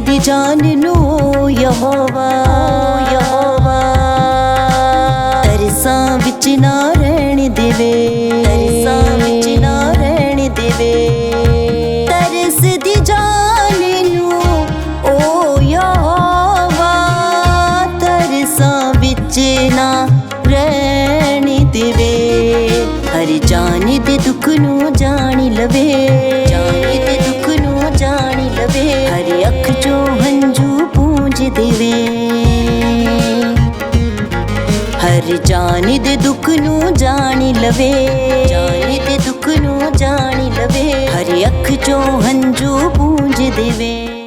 दी जान नू यहोवा तरसां विच ना रहण देवे, तरसां विच ना रहण देवे। तरस दी जान नू ओ यहोवा तरसां विच ना रहण देवे। हर जान दे दुख नू जान लवे, जान दे दुख नू जान लवे। हर अख चो हंजू पूंज देवे, हर जान दे दुख नू जान लवे, जान दे दुख नू जान लवे। हर अख चो हंजू पूंज देवे।